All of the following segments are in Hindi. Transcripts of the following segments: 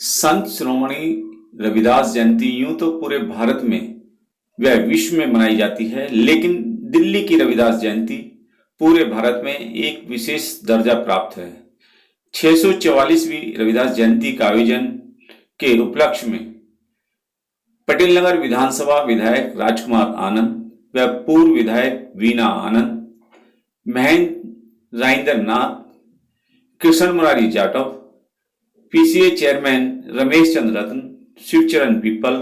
संत शिरोमणि रविदास जयंती यूं तो पूरे भारत में व विश्व में मनाई जाती है, लेकिन दिल्ली की रविदास जयंती पूरे भारत में एक विशेष दर्जा प्राप्त है। 644वीं रविदास जयंती का आयोजन के उपलक्ष्य में पटेल नगर विधानसभा विधायक राजकुमार आनंद व पूर्व विधायक वीना आनंद, महेंद्र राजेंद्र नाथ, कृष्ण मुरारी जाटव, पीसीए चेयरमैन रमेश चंद्र रतन, शिवचरण पीपल,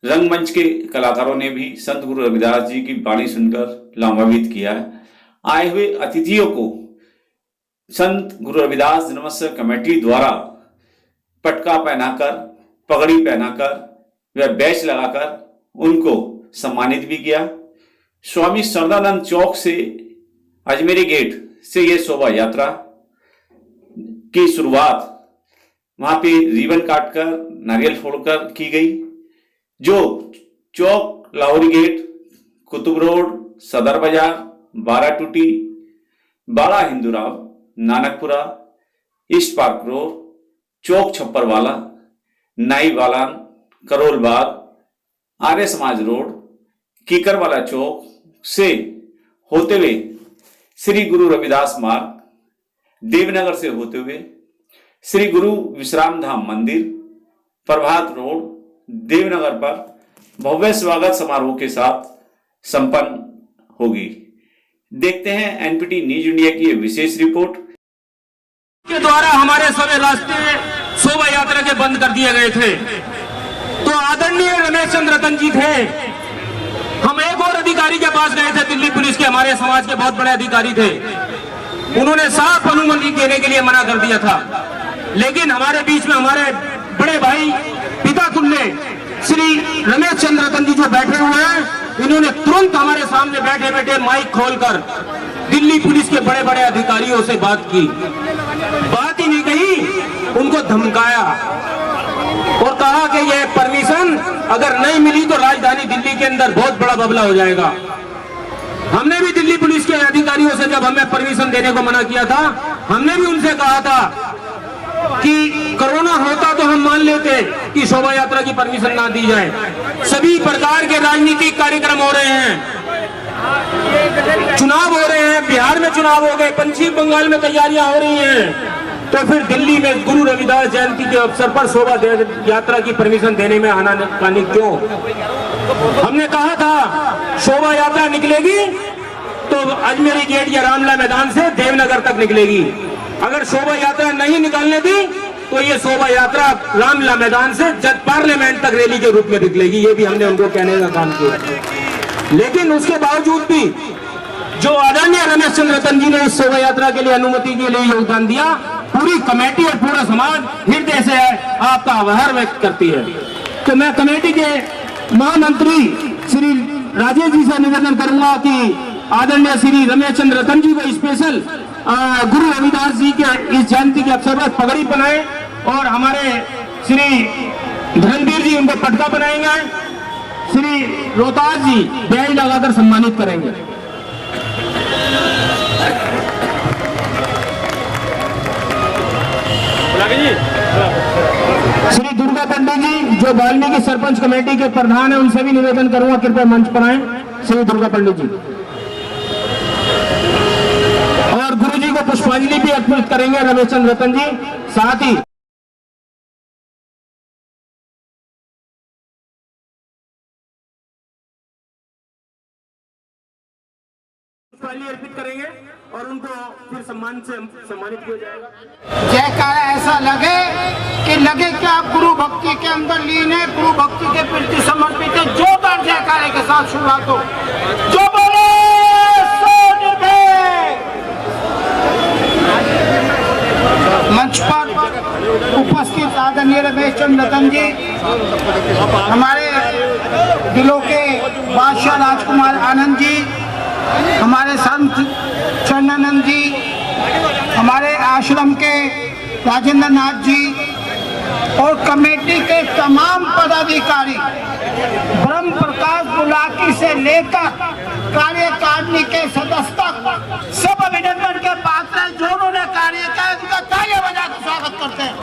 रंगमंच के कलाकारों ने भी संत गुरु रविदास जी की वाणी सुनकर लाभान्वित किया है। आए हुए अतिथियों को संत गुरु रविदास जन्मोत्सव कमेटी द्वारा पटका पहनाकर, पगड़ी पहनाकर व बैच लगाकर उनको सम्मानित भी किया। स्वामी श्रद्धानंद चौक से अजमेरी गेट से यह शोभा यात्रा की शुरुआत वहां पे रिबन काटकर, नारियल फोड़कर की गई, जो चौक, Lahori gate, Qutub road, Sadar Bazaar, Baratooti, Bara Hindu Rao, Nanakpura, east park road, Chowk Chhapparwala, Nai Walan, Karol Bagh, Arya Samaj road, कीकरवाला चौक से होते हुए श्री गुरु रविदास मार्ग, देवनगर से होते हुए श्री गुरु विश्राम धाम मंदिर, प्रभात रोड, देवनगर पर भव्य स्वागत समारोह के साथ संपन्न होगी। देखते हैं एनपीटी न्यूज इंडिया की यह विशेष रिपोर्ट। के द्वारा हमारे सभी रास्ते शोभा यात्रा के बंद कर दिए गए थे, तो आदरणीय रमेश चंद्र रतन जी थे। हम एक और अधिकारी के पास गए थे, दिल्ली पुलिस के, हमारे समाज के बहुत बड़े अधिकारी थे। उन्होंने साफ अनुमति देने के लिए मना कर दिया था, लेकिन हमारे बीच में हमारे बड़े भाई पिता तुल्य श्री रमेश चंद्र रतन जी जो बैठे हुए हैं, इन्होंने तुरंत हमारे सामने बैठे बैठे माइक खोलकर दिल्ली पुलिस के बड़े बड़े अधिकारियों से बात की। बात ही नहीं कही, उनको धमकाया और कहा कि यह परमिशन अगर नहीं मिली तो राजधानी दिल्ली के अंदर बहुत बड़ा बबला हो जाएगा। हमने भी दिल्ली पुलिस के अधिकारियों से जब हमें परमिशन देने को मना किया था, हमने भी उनसे कहा था कि कोरोना होता तो हम मान लेते कि शोभा यात्रा की परमिशन ना दी जाए। सभी प्रकार के राजनीतिक कार्यक्रम हो रहे हैं, चुनाव हो रहे हैं, बिहार में चुनाव हो गए, पश्चिम बंगाल में तैयारियां हो रही हैं, तो फिर दिल्ली में गुरु रविदास जयंती के अवसर पर शोभा यात्रा की परमिशन देने में आनाकानी क्यों? हमने कहा था शोभा यात्रा निकलेगी तो अजमेरी गेट या रामला मैदान से देवनगर तक निकलेगी। अगर शोभा यात्रा नहीं निकालने दी तो ये शोभा यात्रा रामला मैदान से जब पार्लियामेंट तक रैली के रूप में निकलेगी। ये भी हमने उनको कहने का काम किया, लेकिन उसके बावजूद भी जो आदरणीय रमेश चंद्र रतन जी ने इस शोभा यात्रा के लिए अनुमति के लिए योगदान दिया, पूरी कमेटी और पूरा समाज हृदय से आपका आभार व्यक्त करती है। तो मैं कमेटी के महामंत्री श्री राजेश जी से निवेदन करूंगा कि आदरणीय श्री रमेश चंद्र रतन जी को स्पेशल गुरु रविदास जी के इस जयंती के अवसर पर पगड़ी बनाए और हमारे श्री धर्मवीर जी उनको पटका बनाएंगे, श्री रोहतास जी बैज लगाकर सम्मानित करेंगे। श्री दुर्गा पंडित जी जो वाल्मीकि सरपंच कमेटी के प्रधान है, उनसे भी निवेदन करूंगा कृपया मंच पर आए। श्री दुर्गा पंडित जी और गुरु जी को पुष्पांजलि भी अर्पित करेंगे रमेश चंद्र रतन जी। साथ ही पुष्पांजलि अर्पित करेंगे और उनको फिर सम्मान से सम्मानित किया जाएगा। जयकारा ऐसा लगे कि लगे कि आप गुरु भक्ति के अंदर लीन है, गुरु भक्ति के प्रति समर्पित है। जोरदार जयकारे के साथ शुरुआत हो। जो बोले मंच पर उपस्थित आदरणीय रमेश चंद्र रतन जी, हमारे दिलों के बादशाह राजकुमार आनंद जी, हमारे संत चरणानंद जी, हमारे आश्रम के राजेंद्र नाथ जी और कमेटी के तमाम पदाधिकारी, ब्रह्म प्रकाश बुलाकी से लेकर कार्यकारिणी के सदस्य तक सब अभिनंदन के पात्र हैं। जो उन्होंने कार्य किया उनका तालियां बजाकर स्वागत करते हैं।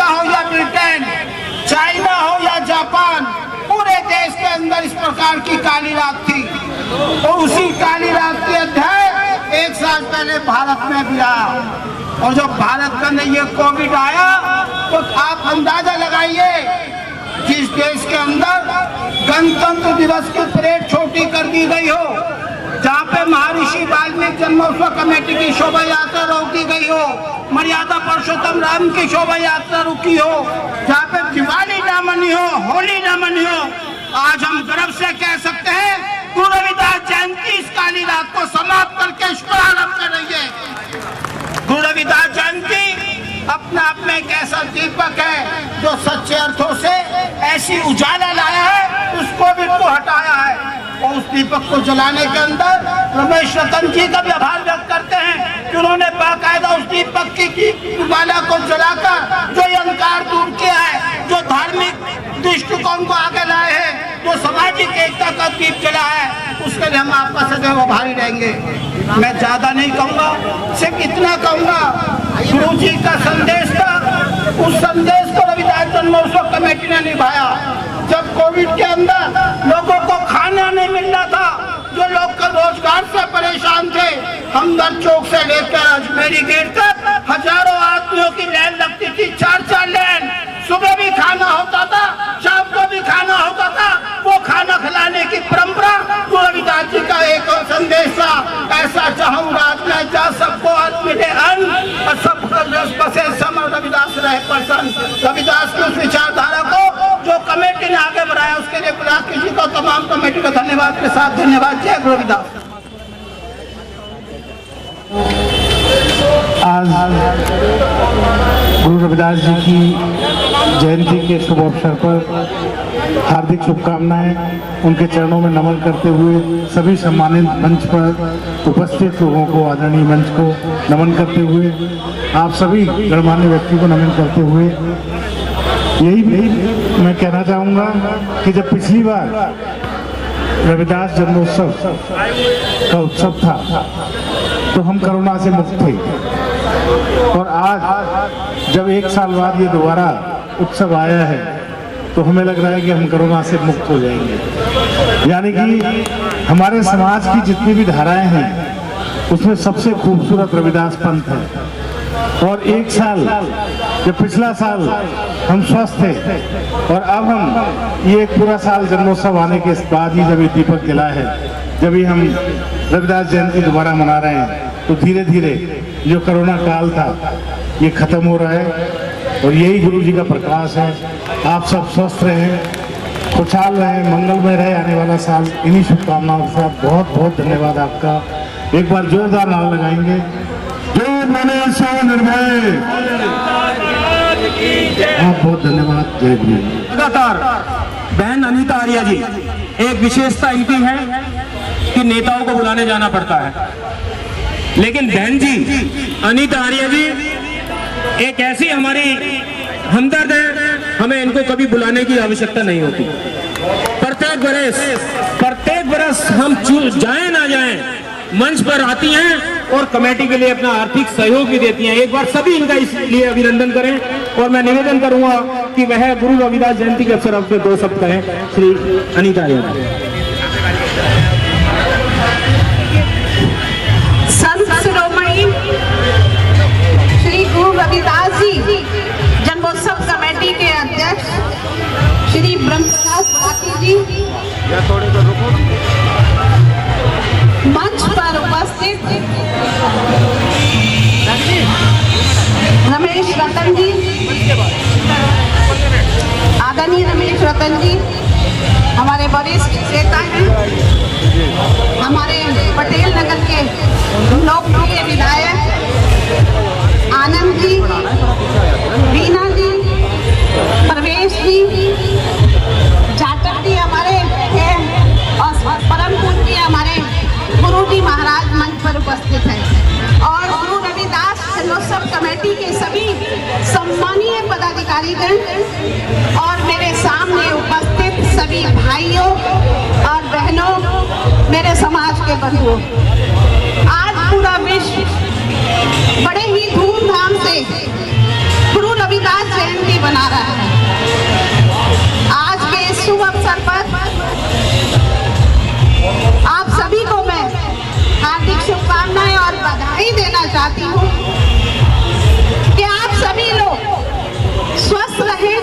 अमेरिका हो या ब्रिटेन, चाइना हो या जापान, पूरे देश के अंदर इस प्रकार की काली रात थी। और उसी काली रात के अध्याय 1 साल पहले भारत में भी आया। और जब भारत के अंदर ये कोविड आया तो आप अंदाजा लगाइए, जिस देश के अंदर गणतंत्र दिवस की परेड छोटी कर दी गई हो, जहाँ पे महर्षि वाल्मीकि जन्मोत्सव कमेटी की शोभा यात्रा रोकी गई हो, मर्यादा पुरुषोत्तम राम की शोभा यात्रा रुकी हो, जहाँ पे दिवाली ना मनी हो, होली ना मनी हो, आज हम गर्व से कह सकते हैं गुरु रविदास जयंती इस काली रात को समाप्त करके शुभारंभ कर रही है। गुरु रविदास जयंती अपने आप में एक ऐसा दीपक है जो सच्चे अर्थों से ऐसी उजाला लाया है, उस कोविड को हटाया है। और उस दीपक को जलाने के अंदर रमेश रतन जी का भी आभार व्यक्त करते हैं कि उन्होंने बाकायदा उस दीपक की ज्वाला को जलाकर जो ये अंधकार दूर किया है, जो धार्मिक दृष्टिकोण को आगे लाए हैं, जो सामाजिक एकता का दीप जला है, उसके लिए हम आपका सदैव आभारी रहेंगे। मैं ज्यादा नहीं कहूँगा, सिर्फ इतना कहूँगा, गुरु जी का संदेश था, उस संदेश को रविदास जन्मोत्सव कमेटी ने निभाया। जब कोविड के अंदर लोगों को खाना नहीं मिल रहा था, जो लोग कल रोजगार से परेशान थे, हमदर्द चौक से लेकर अजमेरी गेट तक हजारों आदमियों की लाइन लगती थी, 4-4 लाइन। सुबह भी खाना होता था, शाम को भी खाना होता था। वो खाना खिलाने की परंपरा गुरु रविदास जी का एक और संदेश था, ऐसा चाहूंगा मैं जा सबको आज मिले अन्न और सब बसे समर रविदास रहे प्रसन्न। रविदास की उस विचारधारा को जो कमेटी ने आगे बढ़ाया, उसके लिए गुलाब किसी को तमाम कमेटी का धन्यवाद के साथ धन्यवाद। जय गुरु रविदास। आज गुरु रविदास जी की जयंती के शुभ अवसर पर हार्दिक शुभकामनाएं। उनके चरणों में नमन करते हुए सभी सम्मानित मंच पर उपस्थित लोगों को, आदरणीय मंच को नमन करते हुए, आप सभी गणमान्य व्यक्ति को नमन करते हुए यही मैं कहना चाहूँगा कि जब पिछली बार रविदास जन्मोत्सव का उत्सव था तो हम कोरोना से मुक्त थे, और आज जब 1 साल बाद ये दोबारा उत्सव आया है तो हमें लग रहा है कि हम कोरोना से मुक्त हो जाएंगे। यानी कि हमारे समाज की जितनी भी धाराएं हैं उसमें सबसे खूबसूरत रविदास पंथ है। और 1 साल, जब पिछला साल हम स्वस्थ थे और अब हम ये एक पूरा साल जन्मोत्सव आने के बाद ही जब ये दीपक जला है, जब ही हम रविदास जयंती दोबारा मना रहे हैं, तो धीरे धीरे जो कोरोना काल था ये खत्म हो रहा है और यही गुरु जी का प्रकाश है। आप सब स्वस्थ रहें, खुशहाल रहें, मंगलमय रहे आने वाला साल। इन्हीं शुभकामनाओं के साथ बहुत बहुत धन्यवाद आपका। एक बार जोरदार नारा लगाएंगे, जो बने सो निर्भय। बहुत बहुत धन्यवाद। जय गुरु। लगातार बहन अनीता आर्या जी, एक विशेषता इनकी है कि नेताओं को बुलाने जाना पड़ता है, लेकिन बहन जी अनीता आर्या जी एक ऐसी हमारी हमदर्द है, हमें इनको कभी बुलाने की आवश्यकता नहीं होती। प्रत्येक बरस हम जाएं ना जाएं मंच पर आती हैं और कमेटी के लिए अपना आर्थिक सहयोग भी देती हैं। एक बार सभी इनका इसलिए अभिनंदन करें और मैं निवेदन करूंगा कि वह गुरु रविदास जयंती के अवसर पर 2 शब्द कहें। श्री अनीता आर्या। संत शिरोमणि श्री गुरु रविदास जी जन्मोत्सव कमेटी के अध्यक्ष श्री ब्रह्मप्रकाश गुलाटी जी, मंच पर उपस्थित रमेश रतन जी, आदरणीय रमेश रतन जी, हमारे वरिष्ठ नेता हैं, हमारे पटेल नगर के लोकप्रिय विधायक आनंद जी, रीना जी, प्रवेश जी, जाटक जी हमारे हैं और परम पूज्य हमारे गुरु जी महाराज मंच पर उपस्थित हैं, और गुरु रविदास जन्मोत्सव कमेटी के सभी सम्मानीय पदाधिकारीगण और मेरे सामने उपस्थित सभी भाइयों और बहनों, मेरे समाज के बंधुओं। आज पूरा विश्व बड़े ही धूमधाम से गुरु रविदास जयंती मना रहा है। आज के इस शुभ अवसर पर आप सभी को मैं हार्दिक शुभकामनाएं और बधाई देना चाहती हूँ कि आप सभी लोग स्वस्थ रहें,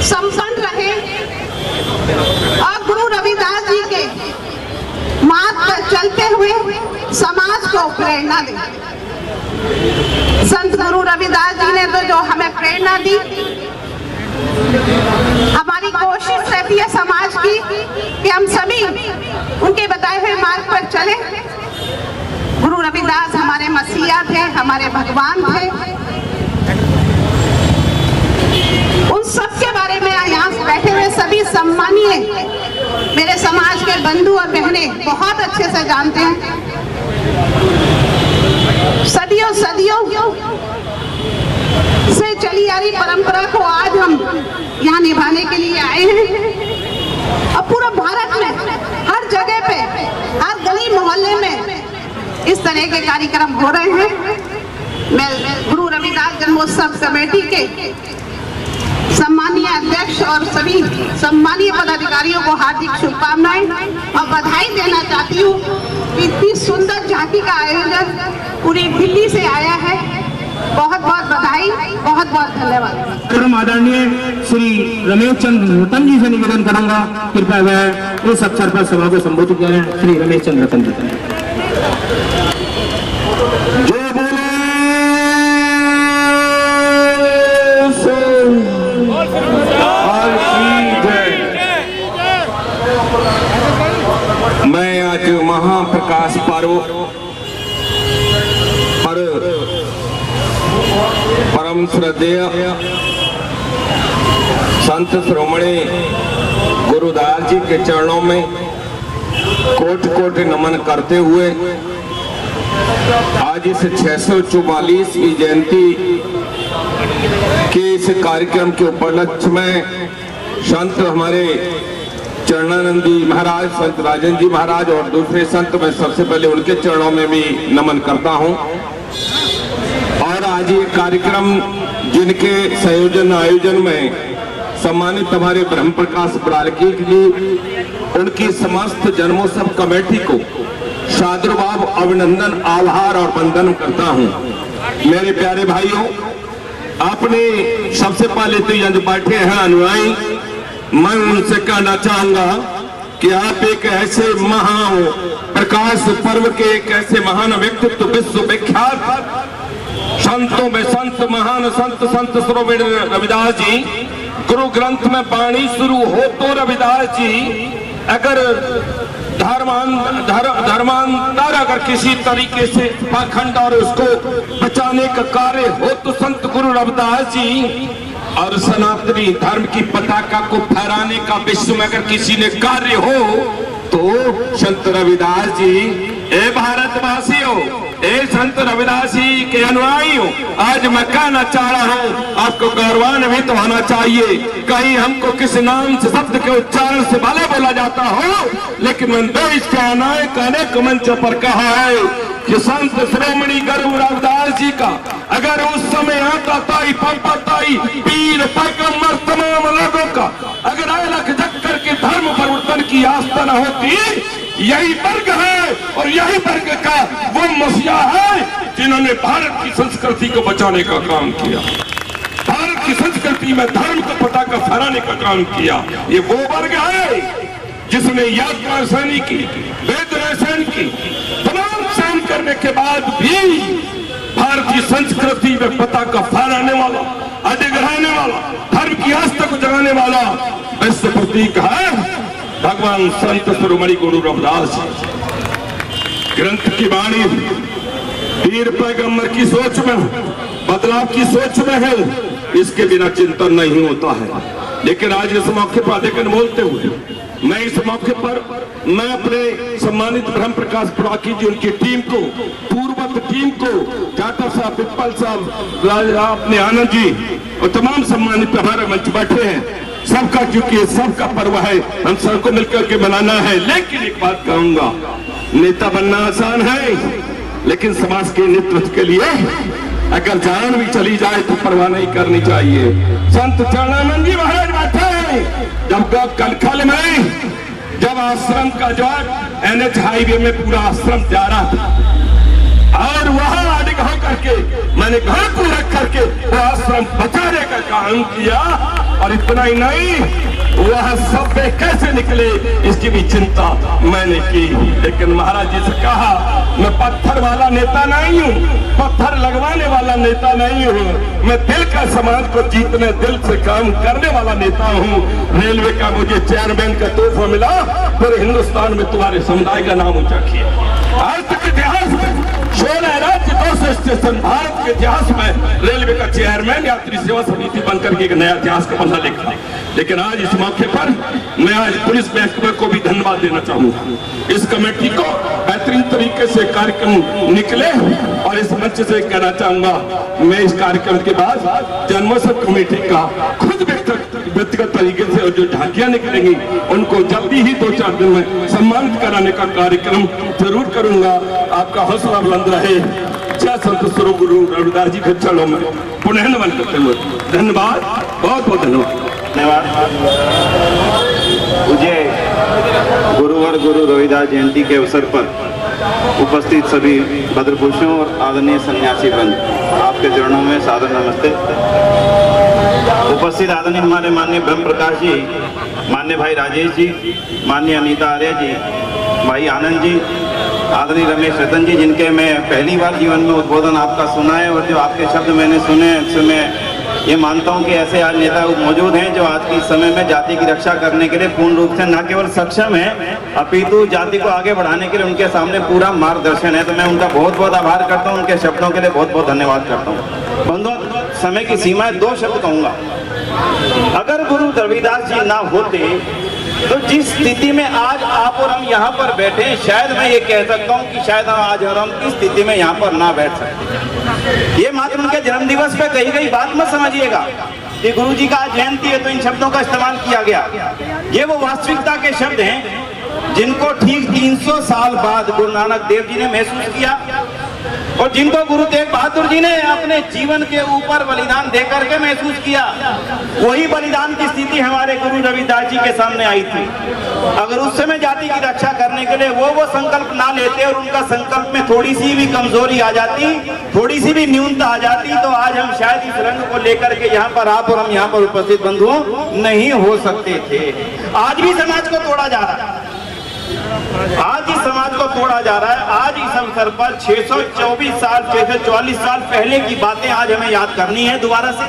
संपन्न रहें और गुरु रविदास जी के मार्ग पर चलते हुए समाज को प्रेरणा दें। संत गुरु रविदास जी ने तो जो हमें प्रेरणा दी, हमारी कोशिश रहती है समाज की कि हम सभी उनके बताए हुए मार्ग पर चलें। गुरु रविदास हमारे मसीहा थे, हमारे भगवान थे। उन सब के बारे में यहाँ बैठे हुए सभी सम्मानीय मेरे समाज के बंधु और बहनें बहुत अच्छे से जानते हैं। सदियों से चली आ रही परंपरा को आज हम यहाँ निभाने के लिए आए हैं। और पूरा भारत में हर जगह पे, हर गली मोहल्ले में इस तरह के कार्यक्रम हो रहे हैं। मैं गुरु रविदास जन्मोत्सव कमेटी के सम्मानीय अध्यक्ष और सभी सम्मानीय पदाधिकारियों को हार्दिक शुभकामनाएं और बधाई देना चाहती हूँ। इतनी सुंदर झांकी का आयोजन पूरी दिल्ली से आया है। बहुत बहुत बधाई, बहुत बहुत धन्यवाद। आदरणीय श्री रमेश चंद्र रतन जी से निवेदन करूंगा, कृपया वह इस अवसर पर सभा को संबोधित करें। श्री रमेश चंद्र रतन जी। मैं आज महाप्रकाश पर्व पर परम श्रद्धेय संत शिरोमणि गुरुदास जी के चरणों में कोटि कोटि नमन करते हुए आज इस 644वीं जयंती के इस कार्यक्रम के उपलक्ष्य में संत हमारे चरणानंदी महाराज, संत राजन जी महाराज और दूसरे संत, मैं सबसे पहले उनके चरणों में भी नमन करता हूं। और आज ये कार्यक्रम जिनके संयोजन आयोजन में सम्मानित हमारे ब्रह्म प्रकाश प्रालकी जी, उनकी समस्त जन्मोत्सव कमेटी को सादरभाव, अभिनंदन, आभार और वंदन करता हूं। मेरे प्यारे भाइयों, आपने सबसे पहले तो यहाँ जो बैठे हैं अनुयायी, मैं उनसे कहना चाहूंगा कि आप एक ऐसे महान प्रकाश पर्व के एक ऐसे महान व्यक्तित्व, विश्व विख्यात संतों में संत, महान संत संत शिरोमणि रविदास जी। गुरु ग्रंथ में वाणी शुरू हो तो रविदास जी, अगर धर्मांतर अगर किसी तरीके से पाखंड और उसको बचाने का कार्य हो तो संत गुरु रविदास जी, और सनातनी धर्म की पताका को फहराने का विश्व में अगर किसी ने कार्य हो तो संत रविदास जी। ए भारतवासियों, ए संत रविदास जी के अनुयायियों, आज मैं कहना चाह रहा हूँ, आपको गौरवान्वित होना चाहिए। कहीं हमको किसी नाम से, शब्द के उच्चारण से भले बोला जाता हो, लेकिन मैंने देश के अनेक मंचों पर कहा है कि संत शिरोमणि गुरु रविदास जी का अगर उस समय आता ताई पंपा ताई पीर पैगंबर तमाम लोगों का अगर अलग झक्कर के धर्म परिवर्तन की आस्था न होती, यही वर्ग है और यही वर्ग का वो मसीहा है जिन्होंने भारत की संस्कृति को बचाने का काम किया, भारत की संस्कृति में धर्म का पताका फहराने का काम किया। ये वो वर्ग है जिसने यात्रा रसायनी की, वेद रसायन की, तमाम सहन करने के बाद भी भारतीय संस्कृति में पताका फहराने वाला, अधिग्रहणे वाला, धर्म की आस्था को जगाने वाला विश्व प्रतीक है भगवान संत शिरोमणि गुरु रविदास। ग्रंथ की वाणी पीर पैगंबर की सोच में, बदलाव की सोच में है, इसके बिना चिंतन नहीं होता है। लेकिन आज इस मौके पर लेकिन बोलते हुए मैं इस मौके पर मैं अपने सम्मानित ब्रह्म प्रकाश प्रालकी जी, उनकी टीम को, पूर्ववत टीम को, जाटव साहब, पिप्पल साहब, अपने आनंद जी और तमाम सम्मानित हमारे मंच बैठे हैं, सबका, क्योंकि सबका पर्व है, हम सबको मिलकर के मनाना है। लेकिन एक बात कहूंगा, नेता बनना आसान है, लेकिन समाज के नेतृत्व के लिए अगर जान भी चली जाए तो परवाह नहीं करनी चाहिए। संत चरणानंद जी महाराज बैठे जब कलखल में, जब आश्रम का जो NH हाईवे में पूरा आश्रम जा रहा था और वहां अडिग होकर के मैंने घर को रख करके वो आश्रम बचाने का काम किया। और इतना ही नहीं, वह सब कैसे निकले इसकी भी चिंता मैंने की। लेकिन महाराज जी से कहा, मैं पत्थर वाला नेता नहीं हूँ, पत्थर लगवाने वाला नेता नहीं हूँ, मैं दिल का समाज को जीतने, दिल से काम करने वाला नेता हूँ। रेलवे का मुझे चेयरमैन का तोहफा मिला, पूरे हिंदुस्तान में तुम्हारे समुदाय का नाम ऊंचा किया। आज तक इतिहास में 16 राज्य 200 स्टेशन, भारत के इतिहास में रेलवे का चेयरमैन यात्री सेवा समिति बनकर के एक नया इतिहास का पन्ना लिखा। लेकिन आज इस मौके पर मैं आज पुलिस महकमे को भी धन्यवाद देना चाहूंगा। इस कमेटी को बेहतरीन तरीके से कार्यक्रम निकले और इस मंच से कहना चाहूंगा, मैं इस कार्यक्रम के बाद जन्मोत्सव कमेटी का खुद व्यक्तिगत तरीके से जो झांकियां निकलेंगी उनको जल्दी ही 2-4 दिन में सम्मानित कराने का कार्यक्रम जरूर करूंगा। आपका हौसला बुलंद रहे। जय संत स्वरूप गुरु रविदास जी के चरणों में पुनः नमन करते हुए धन्यवाद, बहुत बहुत धन्यवाद। मुझे गुरुवर गुरु रविदास जयंती के अवसर पर उपस्थित सभी भद्रपुरुषों और आदरणीय सन्यासी बंद, आपके चरणों में सादर नमस्ते। उपस्थित आदरणीय हमारे माननीय ब्रह्म प्रकाश जी, माननीय भाई राजेश जी, माननीय अनीता आर्य जी, भाई आनंद जी, आदरणीय रमेश रतन जी, जिनके मैं पहली बार जीवन में उद्बोधन आपका सुना है और जो आपके शब्द मैंने सुने, उससे मैं ये मानता हूँ कि ऐसे आज नेता मौजूद हैं जो आज के समय में जाति की रक्षा करने के लिए पूर्ण रूप से न केवल सक्षम है, अपितु जाति को आगे बढ़ाने के लिए उनके सामने पूरा मार्गदर्शन है। तो मैं उनका बहुत बहुत आभार करता हूँ, उनके शब्दों के लिए बहुत बहुत धन्यवाद करता हूँ। बंधुओं, समय की सीमा है, 2 शब्द कहूँगा। अगर गुरु रविदास जी ना होते तो जिस स्थिति में आज आप और हम यहाँ पर बैठे हैं, शायद मैं ये कह सकता हूँ कि शायद हम आज और हम की स्थिति में यहाँ पर ना बैठ सकते। ये मात्र उनके जन्म दिवस पे कही गई बात मत समझिएगा कि गुरु जी का आज जयंती है तो इन शब्दों का इस्तेमाल किया गया। ये वो वास्तविकता के शब्द हैं जिनको ठीक 300 साल बाद गुरु नानक देव जी ने महसूस किया और जिनको गुरु तेग बहादुर जी ने अपने जीवन के ऊपर बलिदान देकर के महसूस किया। वही बलिदान की स्थिति हमारे गुरु रविदास जी के सामने आई थी। अगर उस समय जाति की रक्षा करने के लिए वो संकल्प ना लेते और उनका संकल्प में थोड़ी सी भी कमजोरी आ जाती, थोड़ी सी भी न्यूनता आ जाती, तो आज हम शायद इस रंग को लेकर के यहाँ पर आप और हम यहाँ पर उपस्थित बंधुओं नहीं हो सकते थे। आज भी समाज को तोड़ा जा रहा है, आज इस समाज को तोड़ा जा रहा है। आज इस अवसर पर 624 साल 644 साल पहले की बातें आज हमें याद करनी है दोबारा से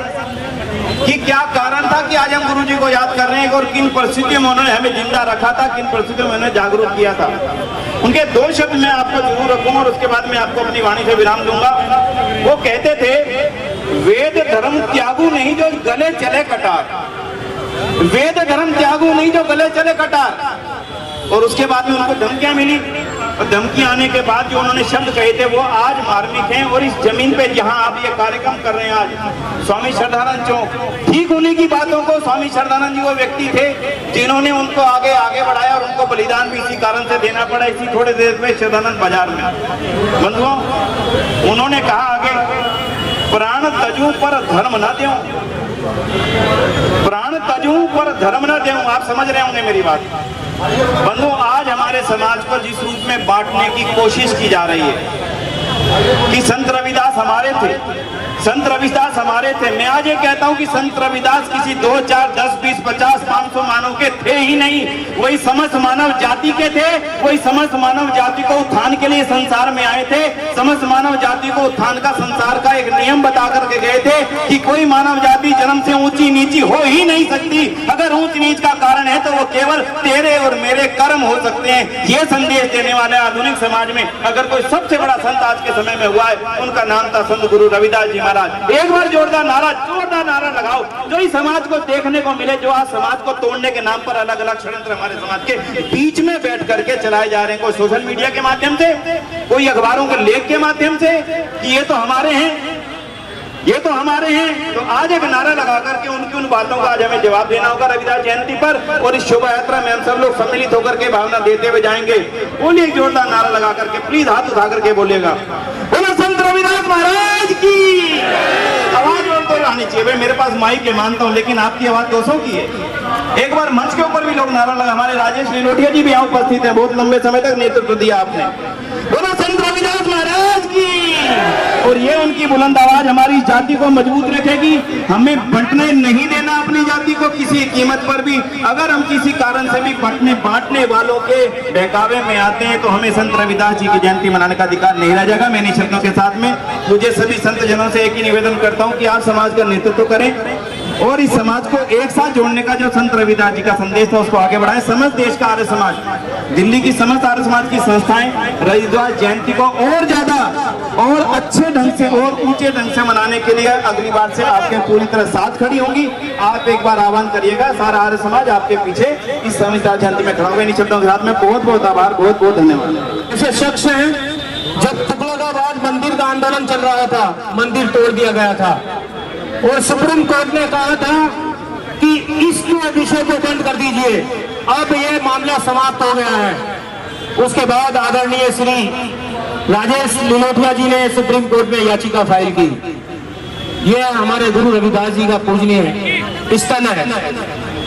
कि क्या कारण था कि आज हम गुरु जी को याद कर रहे हैं और किन परिस्थितियों में उन्होंने हमें जिंदा रखा था, किन परिस्थितियों में उन्होंने जागरूक किया था। उनके 2 शब्द मैं आपको जरूर रखूंगा और उसके बाद मैं आपको अपनी वाणी से विराम दूंगा। वो कहते थे, वेद धर्म त्यागू नहीं जो गले चले कटार। वेद धर्म त्यागू नहीं जो गले चले कटार। और उसके बाद में उनको धमकियां मिली और धमकियां आने के बाद जो उन्होंने शब्द कहे थे वो आज मार्मिक हैं। और इस जमीन पे जहां आप ये कार्यक्रम कर रहे हैं आज स्वामी श्रद्धानंद चौक, ठीक उन्हीं की बातों को स्वामी श्रद्धानंद जी वो व्यक्ति थे जिन्होंने उनको आगे बढ़ाया और उनको बलिदान भी इसी कारण से देना पड़ा। इसी थोड़े देर में श्रद्धानंद बाजार में बंधुओं उन्होंने कहा आगे, प्राण तजू पर धर्म न देऊं, प्राण तजू पर धर्म न देऊं। आप समझ रहे होंगे मेरी बात बंधु। आज हमारे समाज को जिस रूप में बांटने की कोशिश की जा रही है कि संत रविदास हमारे थे, संत रविदास हमारे थे। मैं आज ये कहता हूँ कि संत रविदास किसी 2, 4, 10, 20, 50, 500 मानव के थे ही नहीं, वही समस्त मानव जाति के थे। वही समस्त मानव जाति को उत्थान के लिए संसार में आए थे। समस्त मानव जाति को उत्थान का संसार का एक नियम बता करके गए थे कि कोई मानव जाति जन्म से ऊंची नीची हो ही नहीं सकती। अगर ऊंच नीच का कारण है तो वो केवल तेरे और मेरे कर्म हो सकते हैं। ये संदेश देने वाले आधुनिक समाज में अगर कोई सबसे बड़ा संत आज के समय में हुआ है, उनका नाम था संत गुरु रविदास जी महाराज। एक बार जोरदार नारा लगाओ जो इस समाज को देखने को मिले, जो आज समाज को तोड़ने के नाम पर अलग अलग षड्यंत्र हमारे समाज के बीच में बैठ करके चलाए जा रहे हैं। कोई सोशल मीडिया के माध्यम से, कोई अखबारों के लेख के माध्यम से कि ये तो हमारे हैं, ये तो हमारे हैं। तो आज एक नारा लगा करके उनकी उन बातों का आज हमें जवाब देना होगा रविदास जयंती पर। और इस शोभा यात्रा में हम सब लोग सम्मिलित होकर के भावना देते हुए जाएंगे। बोलिए एक जोरदार नारा लगा करके, प्लीज हाथ उठा करके बोलिएगा, बोलो संत रविदास महाराज की आवाज और तो आनी चाहिए। भाई मेरे पास माइक है मानता हूँ, लेकिन आपकी आवाज 200 की है। एक बार मंच के ऊपर भी लोग नारा लगा। हमारे राजेश लिलोटिया जी भी यहाँ उपस्थित हैं, बहुत लंबे समय तक नेतृत्व दिया आपने। बोलो संत रविदास महाराज की। और ये उनकी बुलंद आवाज हमारी जाति को मजबूत रखेगी। हमें बंटने नहीं देना अपनी जाति को किसी कीमत पर भी। अगर हम किसी कारण से भी बांटने वालों के बहकावे में आते हैं तो हमें संत रविदास जी की जयंती मनाने का अधिकार नहीं रह जाएगा। मैं इन शब्दों के साथ में मुझे सभी संत जनों से एक ही निवेदन करता हूँ कि आप समाज का नेतृत्व करें और इस समाज को एक साथ जोड़ने का जो संत रविदास जी का संदेश था उसको आगे बढ़ाएं। समस्त देश का आर्य समाज, दिल्ली की समस्त आर्य समाज की संस्थाएं रविदास जयंती को और ज्यादा और अच्छे ढंग से और ऊंचे ढंग से मनाने के लिए अगली बार से आपके पूरी तरह साथ खड़ी होंगी। आप एक बार आह्वान करिएगा, सारा आर्य समाज आपके पीछे इस रविदास जयंती में खड़ा होगा। इन शब्दों के साथ में बहुत बहुत आभार, बहुत बहुत धन्यवाद। ऐसे शख्स हैं जब तुगलकाबाद मंदिर का आंदोलन चल रहा था, मंदिर तोड़ दिया गया था और सुप्रीम कोर्ट ने कहा था कि इस विषय को बंद कर दीजिए। अब ये मामला समाप्त हो गया है। उसके बाद आदरणीय श्री राजेश लिलोटिया जी ने सुप्रीम कोर्ट में याचिका फाइल की। यह हमारे गुरु रविदास जी का पूजनीय स्थल है,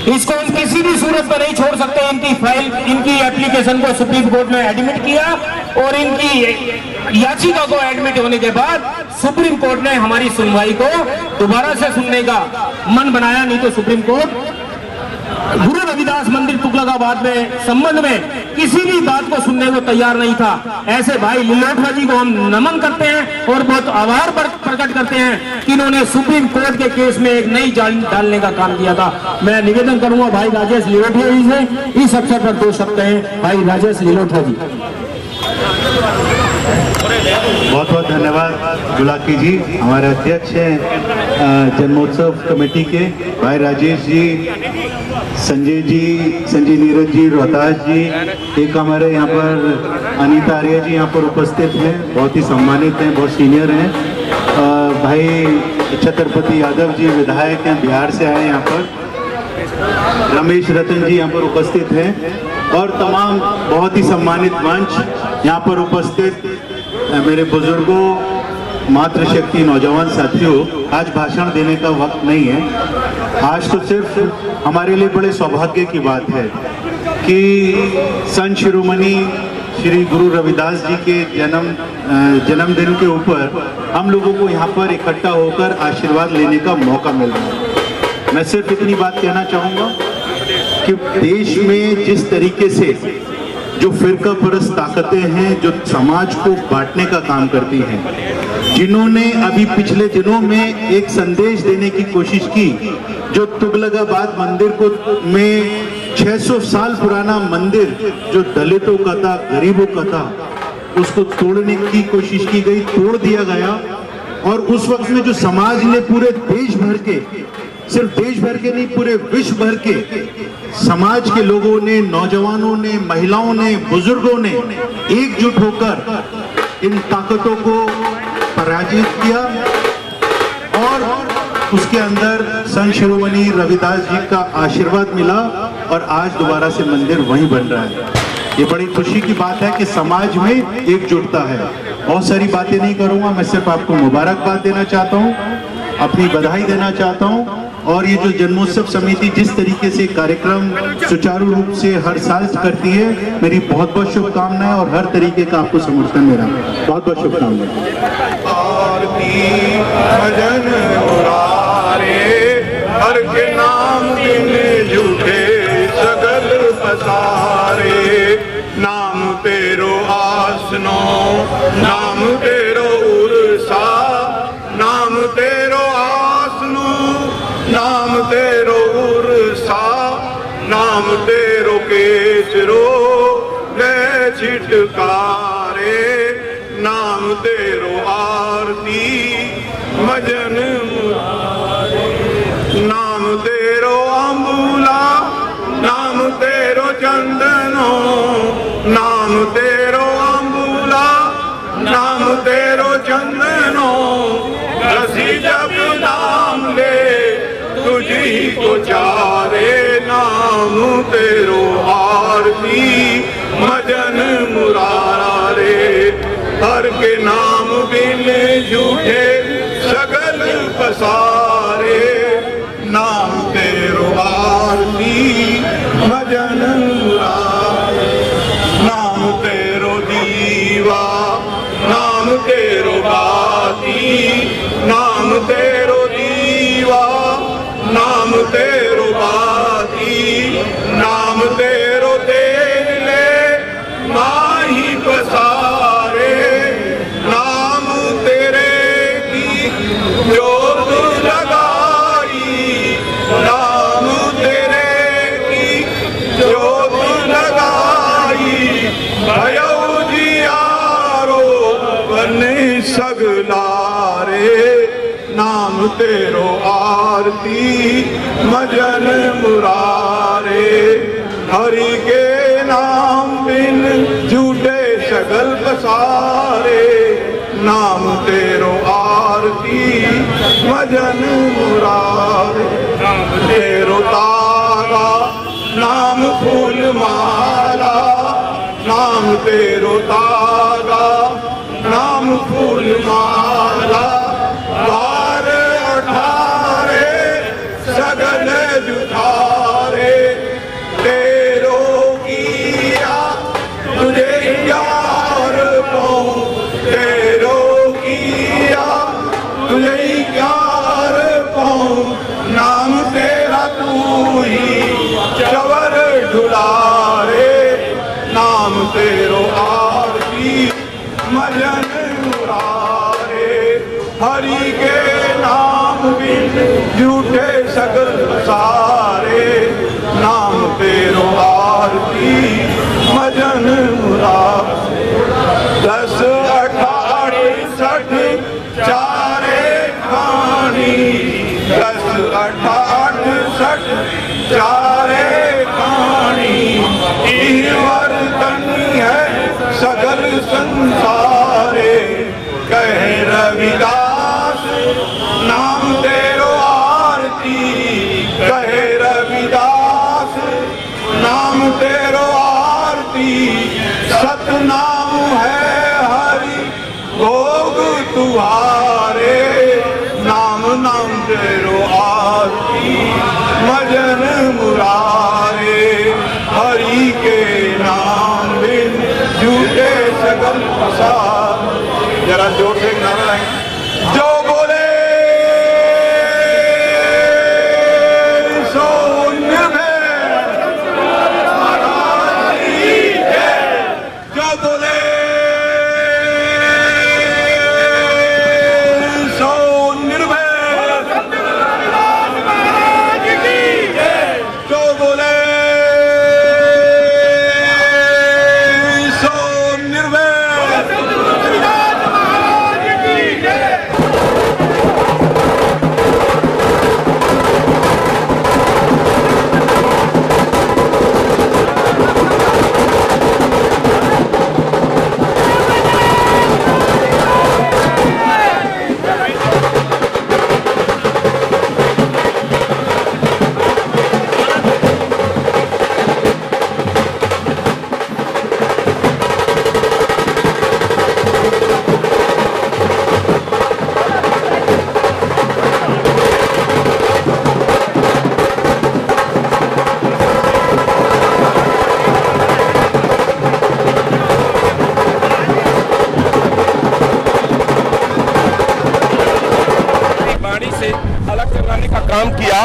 इसको हम किसी भी सूरत पर नहीं छोड़ सकते। इनकी फाइल, इनकी एप्लीकेशन को सुप्रीम कोर्ट ने एडमिट किया और इनकी याचिका को एडमिट होने के बाद सुप्रीम कोर्ट ने हमारी सुनवाई को दोबारा से सुनने का मन बनाया। नहीं तो सुप्रीम कोर्ट गुरु रविदास मंदिर तुगलकाबाद में संबंध में किसी भी बात को सुनने को तैयार नहीं था। ऐसे भाई लिलोटिया जी को हम नमन करते हैं और बहुत आभार प्रकट करते हैं कि इन्होंने सुप्रीम कोर्ट के केस में एक नई जान डालने का काम किया था। मैं निवेदन करूंगा भाई राजेश लिलोटिया जी से, इस अवसर पर 2 शब्द हैं भाई राजेश लिलोटिया जी। बहुत बहुत धन्यवाद गुलाकी जी, हमारे अध्यक्ष हैं जन्मोत्सव कमेटी के भाई राजेश जी, संजय नीरज जी, रोहतास जी, एक हमारे यहाँ पर अनीता आर्य जी यहाँ पर उपस्थित हैं, बहुत ही सम्मानित हैं, बहुत सीनियर हैं। भाई छत्रपति यादव जी विधायक हैं, बिहार से आए यहाँ पर। रमेश रतन जी यहाँ पर उपस्थित हैं और तमाम बहुत ही सम्मानित मंच यहाँ पर उपस्थित मेरे बुजुर्गों, मातृशक्ति नौजवान साथियों, आज भाषण देने का वक्त नहीं है। आज तो सिर्फ हमारे लिए बड़े सौभाग्य की बात है कि संत शिरोमणि श्री गुरु रविदास जी के जन्मदिन के ऊपर हम लोगों को यहाँ पर इकट्ठा होकर आशीर्वाद लेने का मौका मिल रहा है। मैं सिर्फ इतनी बात कहना चाहूँगा कि देश में जिस तरीके से जो फिरका परस्त ताकतें हैं जो समाज को बांटने का काम करती हैं, जिन्होंने अभी पिछले दिनों में एक संदेश देने की कोशिश की, जो तुगलकाबाद मंदिर को में 600 साल पुराना मंदिर जो दलितों का था, गरीबों का था, उसको तोड़ने की कोशिश की गई, तोड़ दिया गया। और उस वक्त में जो समाज ने पूरे देश भर के, सिर्फ देश भर के नहीं पूरे विश्व भर के समाज के लोगों ने, नौजवानों ने, महिलाओं ने, बुजुर्गों ने एकजुट होकर इन ताकतों को पराजित किया और उसके अंदर संत शिरोमणि रविदास जी का आशीर्वाद मिला और आज दोबारा से मंदिर वहीं बन रहा है। ये बड़ी खुशी की बात है कि समाज में एकजुटता है। बहुत सारी बातें नहीं करूंगा, मैं सिर्फ आपको मुबारकबाद देना चाहता हूँ, अपनी बधाई देना चाहता हूँ। और ये जो जन्मोत्सव समिति जिस तरीके से कार्यक्रम सुचारू रूप से हर साल करती है, मेरी बहुत बहुत शुभकामनाएं और हर तरीके का आपको समर्थन मेरा बहुत बहुत शुभकामनाएं। हर के नाम बिन झूठे सगल पसारे, नाम तेरो आसनो, नाम तेरो उर्सा, नाम तेरो आसनो, नाम तेरो उर्सा, नाम तेरो केसरो ले छिटकारे, नाम तेरो आरती मजन मुरारे, नाम तेरो अम्बुला, नाम तेरो चंदनो, नाम तेरो अम्बुला, नाम तेरो चंदनो, रसी जब नाम ले तुझी को चारे, नाम तेरो आरती मजन मुरारे, हर के नाम बिन झूठे सगल पसारे, नाम तेरो आरती भजन मुरारे। नाम तेरो दीवा, नाम तेरो बाती, नाम तेरो दीवा, नाम तेरो बाती, नाम तेरो तेल ले माही पसारे। नाम तेरे की जोत लगाई, नाम तेरे की जोत लगाई। भयो जियारो बने सगलारे, नाम तेरो आरती मजन मुरारे। हरि के नाम बिन झूठे सगल पसारे, नाम तेरो आरती मजन मुरारे। नाम तेरो तारा, नाम फूल माला, नाम तेरो तारा, नाम फूल माला। द्वार अठारे सगल जुठारे, तेरो किया तुझे यार पाऊं, तेरो किया तुझे यार पाऊं। नाम तेरा तू ही चवर ढुलारे, नाम तेरो आरती मजन मुरारे। हरि के नाम बिन झूठे सगल सारे, नाम तेरो आरती मजन मुरारे। 10 18 60 चारे खानी, 10 18 60 चारे खानी। ईश्वर तनी है सगल संसारे, कहे रविदास नाम तेरो आरती। कहे रविदास नाम तेरो आरती। सतनाम है हरि भोग तुम्हारे, नाम नाम तेरो आरती मजन मुरारे। हरि के नाम बिन झूठे सगल पसार। जरा जोर से नारा लगाएं। जो बोले सो निर्भय, जो बोले सो निर्भय, जो बोले सो निर्भय। अलग करवाने का काम किया।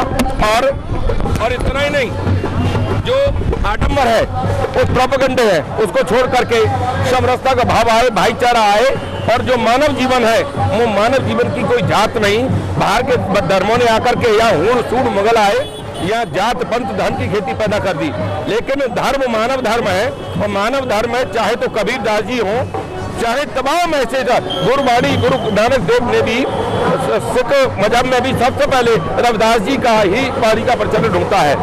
और इतना ही नहीं, जो आडंबर है वो प्रोपेगेंडे है, उसको छोड़ करके समरसता का भाव आए, भाईचारा आए। और जो मानव जीवन है वो मानव जीवन की कोई जात नहीं। बाहर के धर्मों ने आकर के यहाँ हूण सूड मुगल आए, यहाँ जात पंथ धन की खेती पैदा कर दी। लेकिन धर्म मानव धर्म है, और मानव धर्म है चाहे तो कबीरदास जी हो, चाहे तमाम ऐसे गुरुवाणी गुरु नानक देव ने भी सिख मजहब में भी सबसे पहले रविदास जी का ही पारी का प्रचलन होता है।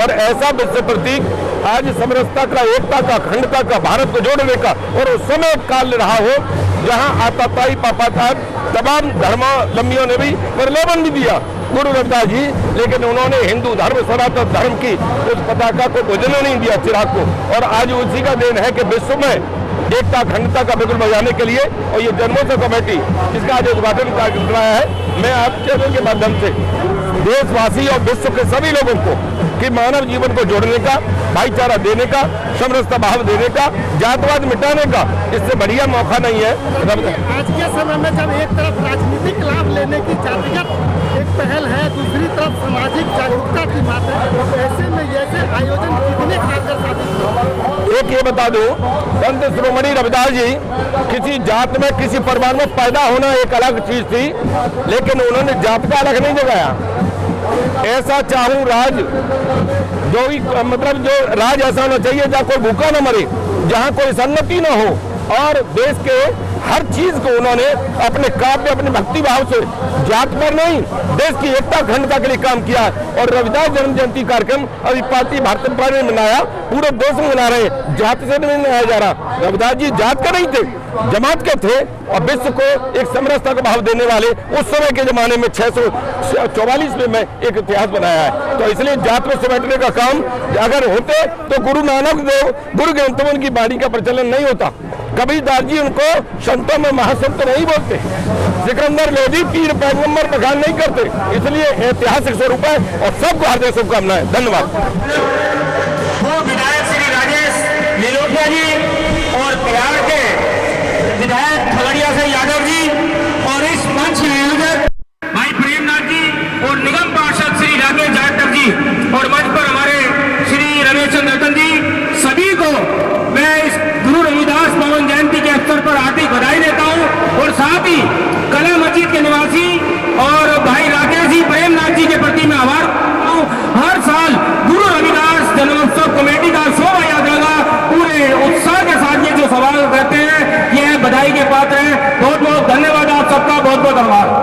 और ऐसा विश्व प्रतीक आज समरसता का, एकता का, अखंडता का, भारत को जोड़ने का और उस समय काल रहा हो जहां आताताई पापाचार तमाम धर्मावलंबियों ने भी प्रलोभन भी दिया गुरु रविदास जी, लेकिन उन्होंने हिंदू धर्म, सनातन धर्म की उस पताका को बुझने नहीं दिया, चिराग को। और आज उसी का देन है कि विश्व में एकता अखंडता का बिल्कुल बजाने के लिए। और ये जन्मोत्सव कमेटी इसका आज उद्घाटन कराया है। मैं आप चैनल के माध्यम से देशवासी और विश्व के सभी लोगों को कि मानव जीवन को जोड़ने का, भाईचारा देने का, समरसता भाव देने का, जातवाद मिटाने का इससे बढ़िया मौका नहीं है। आज के समय में जब एक तरफ राजनीतिक लाभ लेने की जातिगत एक पहल है, दूसरी तरफ सामाजिक जागरूकता की बात है, तो ऐसे में ऐसे आयोजन कितने कारगर साबित होंगे? एक ये बता दूं, संत शिरोमणि रविदास जी किसी जात में, किसी परिवार में पैदा होना एक अलग चीज थी, लेकिन उन्होंने जात का अलग नहीं जगाया। ऐसा चाहूं राज जो मतलब जो राज ऐसा होना चाहिए जहाँ कोई भूखा न मरे, जहाँ कोई सन्नति न हो, और देश के हर चीज को उन्होंने अपने काव्य, अपने भक्ति भाव से जात पर नहीं, देश की एकता अखंडता के लिए काम किया। और रविदास जन्म जयंती कार्यक्रम अभी भारत में मनाया, पूरे देश में मना रहे, जात से नहीं मनाया जा रहा। रविदास जी जात के नहीं थे, जमात के थे, और विश्व को एक समरसता का भाव देने वाले उस समय के जमाने में 644 में एक इतिहास बनाया है। तो इसलिए जात में समेटने का काम अगर होते तो गुरु नानक देव, गुरु ग्रंथों की बाणी का प्रचलन नहीं होता। कबीरदास जी उनको संतों में महासंत नहीं बोलते, सिकंदर लोधी पीर पैगंबर बखान नहीं करते। इसलिए ऐतिहासिक स्वरूप है और सबको हार्दिक शुभकामनाएं। धन्यवाद। वो विधायक श्री राजेश नीलोठिया जी और बिहार के विधायक खगड़िया से यादव जी और इस मंच के आयोजक भाई प्रेमनाथ जी और निगम पार्षद श्री राकेश जाटव जी और मंच पर हमारे श्री रमेश चंद्र रतन जी, सभी को मैं इस गुरु रविदास पावन जयंती के अवसर पर हार्दिक बधाई देता हूं। और साथ ही कला मस्जिद के निवासी और भाई राकेश जी, प्रेमनाथ जी के प्रति मैं आभार करता हूं। हर साल गुरु रविदास जन्मोत्सव कमेटी का शोभा यात्रा का पूरे उत्साह के साथ ये जो सवाल करते हैं, ये बधाई के पात्र हैं। बहुत बहुत धन्यवाद आप सबका, बहुत बहुत आभार।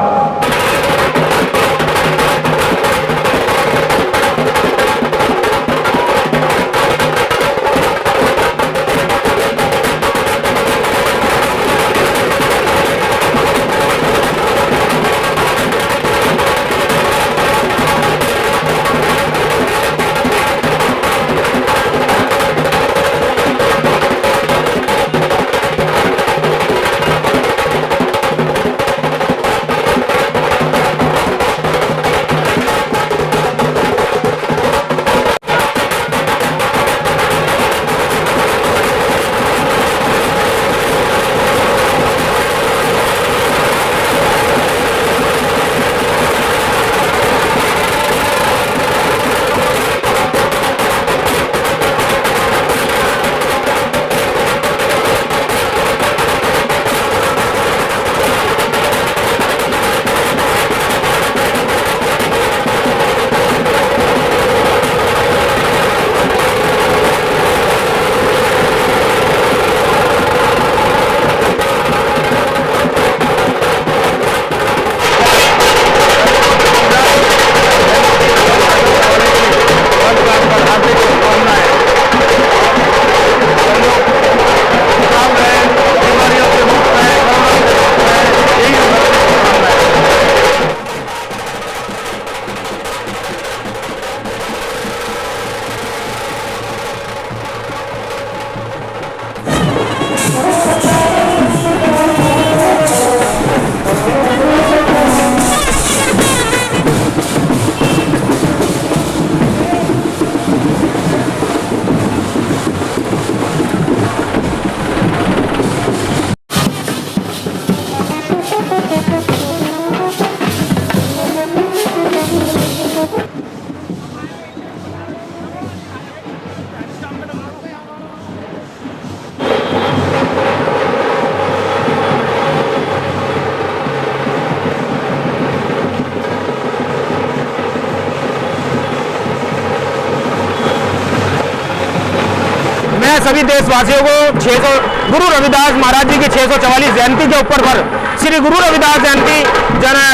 सभी देशवासियों को गुरु रविदास महाराज जी की 644 जयंती के ऊपर पर श्री गुरु रविदास जयंती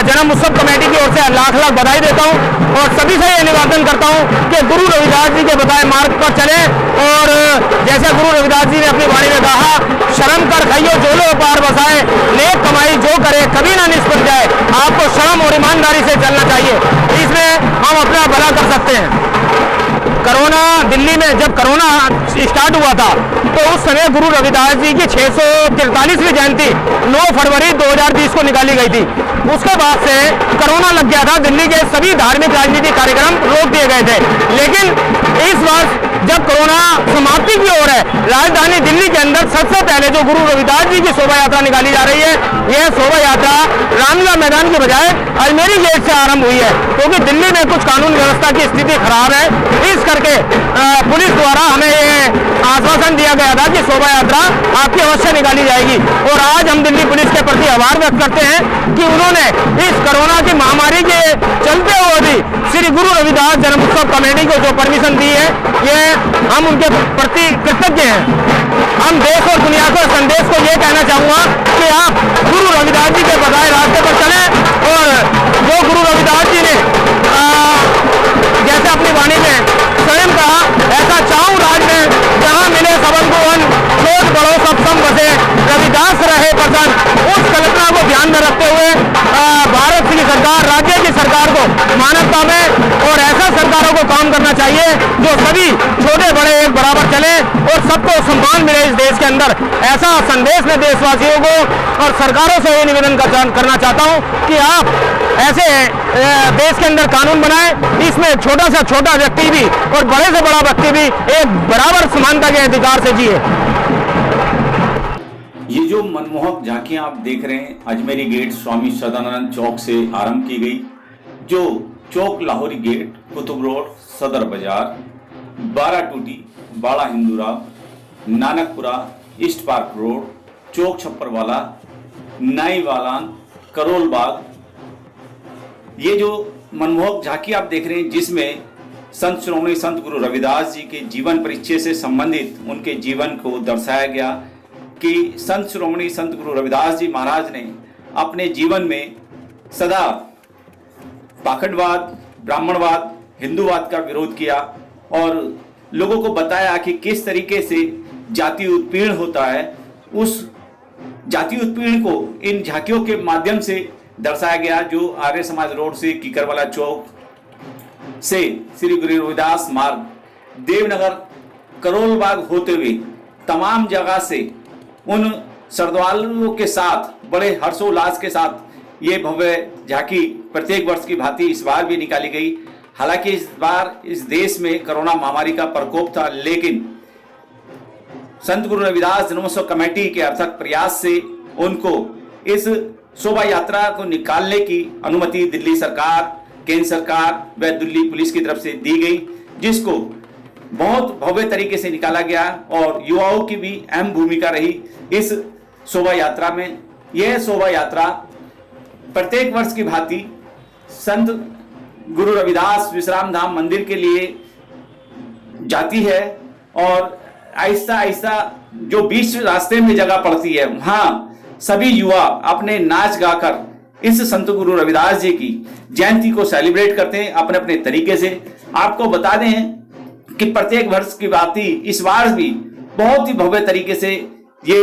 जन्म उत्सव कमेटी की ओर से लाख लाख बधाई देता हूं और सभी से ये निवेदन करता हूं कि गुरु रविदास जी के बताए मार्ग पर चले। और जैसे गुरु रविदास जी ने अपनी वाणी में कहा, शर्म कर खाइयो जो लो पार बसाए, नेक कमाई जो करे कभी ना निष्फल जाए। आपको शर्म और ईमानदारी से चलना चाहिए, इसमें हम अपना भला कर सकते हैं। कोरोना दिल्ली में जब कोरोना स्टार्ट हुआ था तो उस समय गुरु रविदास जी की 643वीं जयंती 9 फरवरी 2020 को निकाली गई थी। उसके बाद से कोरोना लग गया था, दिल्ली के सभी धार्मिक राजनीतिक कार्यक्रम रोक दिए गए थे। लेकिन इस वर्ष जब कोरोना समाप्ति की ओर है, राजधानी दिल्ली के अंदर सबसे पहले जो गुरु रविदास जी की शोभा यात्रा निकाली जा रही है, यह शोभा यात्रा रामलीला मैदान के बजाय अजमेरी गेट से आरंभ हुई है, क्योंकि दिल्ली में कुछ कानून व्यवस्था की स्थिति खराब है। इस करके पुलिस द्वारा हमें ये आश्वासन दिया गया था कि शोभा यात्रा आपकी अवश्य निकाली जाएगी। और आज हम दिल्ली पुलिस के प्रति आभार व्यक्त करते हैं कि उन्होंने इस कोरोना की महामारी के चलते हुए भी श्री गुरु रविदास जन्म उत्सव कमेटी को जो परमिशन दी है, ये हम उनके प्रति कृतज्ञ हैं। हम देश और दुनिया को संदेश को ये कहना चाहूंगा कि आप गुरु रविदास जी के बताए रास्ते पर चलें और जो गुरु रविदास जी ने जैसे अपनी वाणी में स्वयं कहा, ऐसा चाहूं राज में जहां मिले सबन को वन, छोट बड़ो सब सम बसे, रविदास रहे प्रसन्न। उस कल्पना को ध्यान में रखते हुए भारत की सरकार, राज्य की सरकार को मानवता में और ऐसा सरकारों को काम करना चाहिए जो सभी छोटे बड़े एक बराबर चले और सबको सम्मान मिले इस देश के अंदर। ऐसा संदेश मैं देशवासियों को और सरकारों से ये निवेदन करना चाहता हूं कि आप ऐसे देश के अंदर कानून बनाएं, इसमें छोटा से छोटा व्यक्ति भी और बड़े से बड़ा व्यक्ति भी एक बराबर समानता के अधिकार से जिए। ये जो मनमोहक झांकियां आप देख रहे हैं, अजमेरी गेट स्वामी सदानंद चौक से आरंभ की गई, जो चौक लाहौरी गेट, कुतुब रोड, सदर बाजार, 12 टूटी, बाड़ा हिंदूरा, Nanakpura, east park road, Chowk छप्परवाला, नाईवालान, Karol Bagh, ये जो मनमोहक झांकी आप देख रहे हैं, जिसमें संत श्रोमणी संत गुरु रविदास जी के जीवन परिचय से संबंधित उनके जीवन को दर्शाया गया कि संत श्रोमणी संत गुरु रविदास जी महाराज ने अपने जीवन में सदा पाखंडवाद, ब्राह्मणवाद, हिंदूवाद का विरोध किया और लोगों को बताया कि किस तरीके से जाति उत्पीड़न होता है। उस जाति उत्पीड़न को इन झांकियों के माध्यम से दर्शाया गया, जो आर्य समाज रोड से कीकरवाला चौक से श्री गुरु रविदास मार्ग, देवनगर, करोल बाग होते हुए तमाम जगह से उन श्रद्धालुओं के साथ बड़े हर्षोल्लास के साथ ये भव्य झांकी प्रत्येक वर्ष की भांति इस बार भी निकाली गई। हालांकि इस बार इस देश में कोरोना महामारी का प्रकोप था, लेकिन संत गुरु रविदास जन्मोत्सव कमेटी के अथक प्रयास से उनको इस शोभा यात्रा को निकालने की अनुमति दिल्ली सरकार, केंद्र सरकार व दिल्ली पुलिस की तरफ से दी गई, जिसको बहुत भव्य तरीके से निकाला गया और युवाओं की भी अहम भूमिका रही इस शोभा यात्रा में। यह शोभा यात्रा प्रत्येक वर्ष की भांति संत गुरु रविदास विश्राम धाम मंदिर के लिए जाती है और आहिस्ता आहिस्ता जो बीच रास्ते में जगह पड़ती है, वहां सभी युवा अपने नाच गाकर इस संत गुरु रविदास जी की जयंती को सेलिब्रेट करते हैं अपने अपने तरीके से। आपको बता दें कि प्रत्येक वर्ष की भांति इस बार भी बहुत ही भव्य तरीके से ये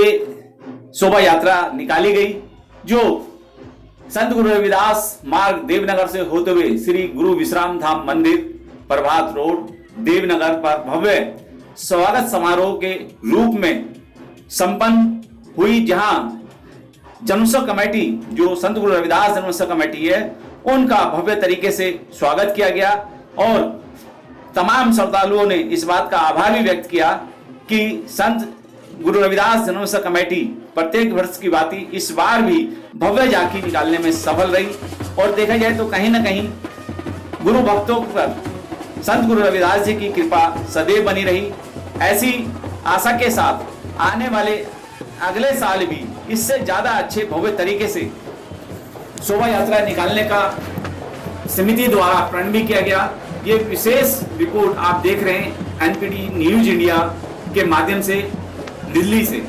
शोभा यात्रा निकाली गई, जो संत गुरु रविदास मार्ग देवनगर से होते हुए श्री गुरु विश्राम धाम मंदिर, प्रभात रोड, देवनगर पर भव्य स्वागत समारोह के रूप में संपन्न हुई, जहां जन्मोत्सव कमेटी, जो संत गुरु रविदास जन्मोत्सव कमेटी है, उनका भव्य तरीके से स्वागत किया गया और तमाम श्रद्धालुओं ने इस बात का आभार भी व्यक्त किया कि संत गुरु रविदास जन्मोत्सव कमेटी प्रत्येक वर्ष की भांति इस बार भी भव्य झांकी निकालने में सफल रही। और देखा जाए तो कहीं ना कहीं गुरु भक्तों पर संत गुरु रविदास जी की कृपा सदैव बनी रही। ऐसी आशा के साथ आने वाले अगले साल भी इससे ज्यादा अच्छे भव्य तरीके से शोभा यात्रा निकालने का समिति द्वारा प्रण भी किया गया। ये विशेष रिपोर्ट आप देख रहे हैं एनपीटी न्यूज इंडिया के माध्यम से दिल्ली से।